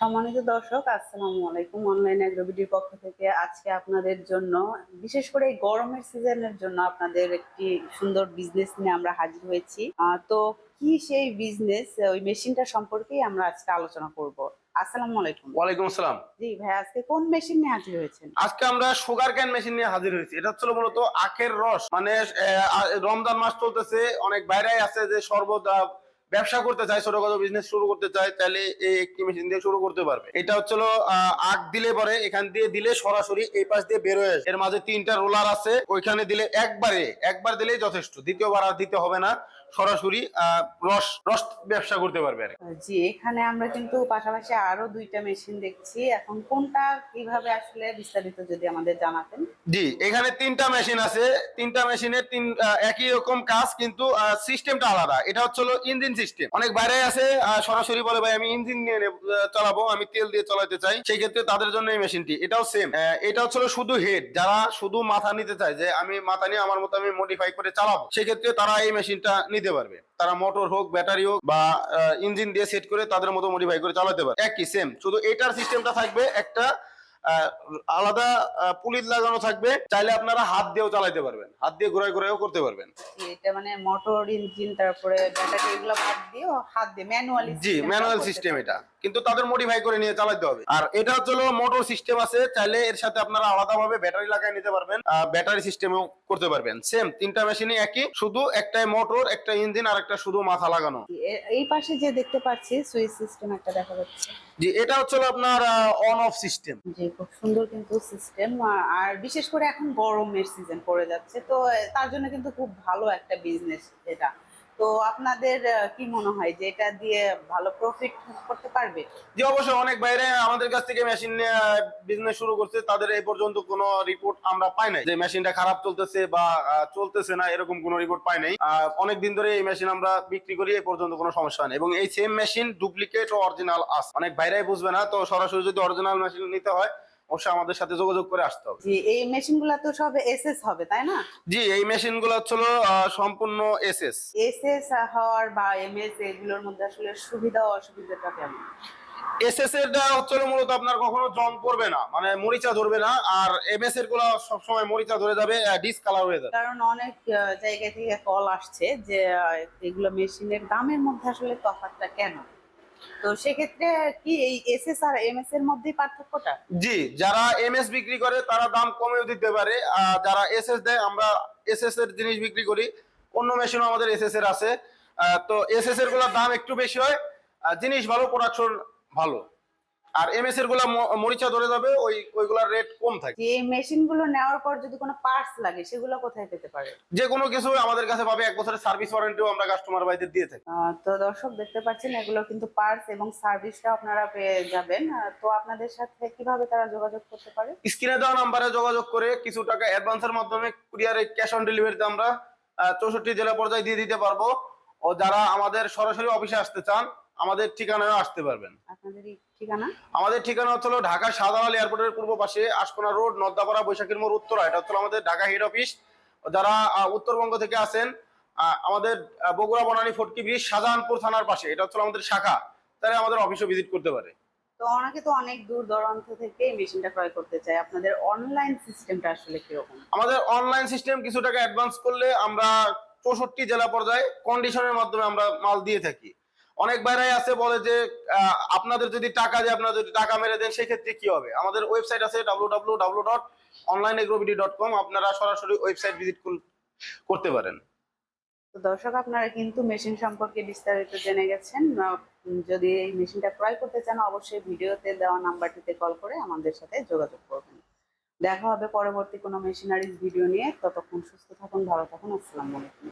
সম্মানিত দর্শক, আসসালামু আলাইকুম। অনলাইন এগ্রোবিডির পক্ষ থেকে আজকে আপনাদের জন্য, বিশেষ করে এই গরমের সিজনের জন্য আপনাদের একটি সুন্দর বিজনেস নিয়ে আমরা হাজির হয়েছি। তো কি সেই বিজনেস, ওই মেশিনটা সম্পর্কেই আমরা আজকে আলোচনা করব। আসসালামু আলাইকুম। ওয়ালাইকুম আসসালাম। জি ভাই, আজকে কোন মেশিন নিয়ে হাজির হয়েছেন? আজকে আমরা সুগার ক্যান মেশিন নিয়ে হাজির হয়েছি। এটা হচ্ছে মূলত আখের রস, মানে রমজান মাস চলতেছে, অনেক বাইরে আছে যে শরবত ব্যবসা করতে চায়, ছোটখাটো বিজনেস শুরু করতে চায়, তাহলে এই একটি মেশিন দিয়ে শুরু করতে পারবে। এটা হচ্ছে আখ দিলে পরে এখান দিয়ে দিলে সরাসরি এই পাশ দিয়ে বের হয়ে আসে। এর মাঝে 3টা রোলার আছে, ওইখানে দিলে একবার দিলেই যথেষ্ট, দ্বিতীয়বার আর দিতে হবে না। সরাসরি রস রস ব্যবসা করতে পারবে আর কি। জি, এখানে আমরা কিন্তু পাশাপাশি আরো 2টা মেশিন দেখছি। এখন কোনটা কিভাবে আসলে বিস্তারিত যদি আমাদের জানাতেন। জি, এখানে 3টা মেশিন আছে। 3টা মেশিনের একই রকম কাজ, কিন্তু সিস্টেমটা আলাদা। এটা হচ্ছে ইঞ্জিন সিস্টেম। অনেক বাইরে আছে সরাসরি বলে ভাই আমি ইঞ্জিন নিয়ে চালাবো, আমি তেল দিয়ে চালাতে চাই, সেই ক্ষেত্রে তাদের জন্য এই মেশিনটি। এটাও সেম। এটা হচ্ছে শুধু হেড, যারা শুধু মাথা নিতে চায় যে আমি মাথা নিয়ে আমার মতো আমি মডিফাই করে চালাবো, সেই ক্ষেত্রে তারা এই মেশিনটা নিতে পারবে। তারা মোটর হোক, ব্যাটারি হোক বা ইঞ্জিন দিয়ে সেট করে তাদের মতো মডিফাই করে চালাতে পারে। একই সেম, শুধু এটার সিস্টেমটা থাকবে একটা আলাদা পুলিশ লাগানো থাকবে। চাইলে আপনারা হাত দিয়েও চালাতে পারবেন, হাত দিয়ে ঘুরাই ঘুরাইও করতে পারবেন। এটা মানে মোটর, ইঞ্জিন, তারপরে ব্যাটারি, এগুলো বাদ দিয়ে হাত দিয়ে ম্যানুয়ালি। জি, ম্যানুয়াল সিস্টেম এটা, কিন্তু তাদের মডিফাই করে নিয়ে চালাতে হবে। আর এটা হচ্ছে মোটর সিস্টেম আছে, চাইলে এর সাথে আপনারা আলাদাভাবে ব্যাটারি লাগাই নিতে পারবেন, ব্যাটারি সিস্টেমও করতে পারবেন। সেম 3টা মেশিনই একই, শুধু একটাই মোটর, একটা ইঞ্জিন, আর একটা শুধু মাথা লাগানো। এই পাশে যে দেখতে পাচ্ছি সুইচ সিস্টেম একটা দেখা যাচ্ছে। জি, এটা হচ্ছে আপনার অন অফ সিস্টেম। জি, খুব সুন্দর কিন্তু সিস্টেম। আর বিশেষ করে এখন গরমের সিজন পড়ে যাচ্ছে, তো তার জন্য কিন্তু খুব ভালো একটা বিজনেস এটা। তো আপনাদের কি মনে হয় যে এটা দিয়ে ভালো প্রফিট করতে পারবে? যে অবশ্যই, অনেক বাইরে আমাদের কাছ থেকে মেশিন নিয়ে বিজনেস শুরু করছে, তাদের এই পর্যন্ত কোনো রিপোর্ট আমরা পাই নাই যে মেশিনটা খারাপ চলতেছে বা চলতেছে না, এরকম কোনো রিপোর্ট পাই নাই। অনেক দিন ধরে এই মেশিন আমরা বিক্রি করি, এই পর্যন্ত কোনো সমস্যা নেই। এবং এই সেম মেশিন ডুপ্লিকেট ও অরিজিনাল আছে, অনেক বাইরেই বুঝবে না। তো সরাসরি যদি অরিজিনাল মেশিন নিতে হয়, অবশ্যই আমাদের সাথে যোগাযোগ করে আসতে হবে। জি, এই মেশিনগুলো তো সব এসএস হবে, তাই না? জি, এই মেশিন গুলো হচ্ছে সম্পূর্ণ এসএস। এসএস হওয়ার বা এমএস, এগুলোর মধ্যে আসলে সুবিধা ও অসুবিধাটা কেমন? এসএস এর হচ্ছে মূলত আপনার কখনো জং পড়বে না, মানে মরিচা ধরবে না। আর এমএস এর গুলো সবসময় মরিচা ধরে যাবে, ডিসকালার হয়ে যাবে। কারণ অনেক জায়গা থেকে কল আসছে যে এগুলো মেশিনের দামের মধ্যে আসলে তফাৎটা কেন। তো সেক্ষেত্রে কি এই এসএস আর এমএস এর মধ্যেই পার্থক্যটা? জি, যারা এমএস বিক্রি করে তারা দাম কমেও দিতে পারে, আর যারা এসএস দেয়, আমরা এসএস এর জিনিস বিক্রি করি। অন্য মেশিনও আমাদের এসএস এর আছে। তো এসএস এর গুলোর দাম একটু বেশি হয়, জিনিস ভালো, প্রোডাকশন ভালো। আর এমএস এর গুলা মরিচা ধরে যাবে, ওইগুলার রেট কম থাকে। এই মেশিন গুলো নেওয়ার পর যদি কোনো পার্টস লাগে, সেগুলো কোথায় পেতে পারে? যে কোনো কিছু আমাদের কাছে পাবে, 1 বছরের সার্ভিস ওয়ারেন্টিও আমরা কাস্টমার ভাইদের দিয়ে থাকি। তো দর্শক দেখতে পাচ্ছেন, এগুলো কিন্তু পার্টস এবং সার্ভিসটা আপনারা পেয়ে যাবেন। তো আপনাদের সাথে কিভাবে তারা যোগাযোগ করতে পারে? স্ক্রিনে দেওয়া নাম্বারে যোগাযোগ করে কিছু টাকা অ্যাডভান্সের মাধ্যমে কুরিয়ারে ক্যাশ অন ডেলিভারিতে আমরা 64 জেলা পর্যায়ে দিয়ে দিতে পারবো। ও যারা আমাদের সরাসরি অফিসে আসতে চান, আমাদের ঠিকানায় আসতে পারবেন। আপনাদের ঠিকানা? আমাদের ঠিকানা হচ্ছে ঢাকা শাহজালাল এয়ারপোর্টের পূর্ব পাশে, আশকোনা রোড, নদ্দাপাড়া, বৈশাখীর মোড়, উত্তরা। এটা হচ্ছে আমাদের ঢাকা হেড অফিস। যারা উত্তরবঙ্গ থেকে আসেন, আমাদের বগুড়া বনানী ফটকি ব্রিজ, শাহজাহানপুর থানার পাশে, এটা হচ্ছে আমাদের শাখা। তারা আমাদের অফিসে ভিজিট করতে পারে। তো অনেকে তো অনেক দূর দূরান্ত থেকে এই মেশিনটা ক্রয় করতে চায়, আপনাদের অনলাইন সিস্টেমটা আসলে কিরকম? আমাদের অনলাইন সিস্টেম, কিছু টাকা অ্যাডভান্স করলে আমরা 64 জেলা পর্যায়ে কন্ডিশনের মাধ্যমে আমরা মাল দিয়ে থাকি। অনেক বাইরাই আছে বলে যে আপনাদের যদি টাকা দিয়ে আপনারা যদি টাকা মেরে দেন, সেক্ষেত্রে কি হবে? আমাদের ওয়েবসাইট আছে www.onlineagrobidi.com, আপনারা সরাসরি ওয়েবসাইট ভিজিট করতে পারেন। তো দর্শক, আপনারা কিন্তু মেশিন সম্পর্কে বিস্তারিত জেনে গেছেন। যদি এই মেশিনটা ক্রয় করতে চান, অবশ্যই ভিডিওতে দেওয়া নাম্বারটিতে কল করে আমাদের সাথে যোগাযোগ করবেন। দেখা হবে পরবর্তী কোনো মেশিনারিজ ভিডিও নিয়ে। ততক্ষণ সুস্থ থাকুন, ভালো থাকুন। আসসালামু আলাইকুম।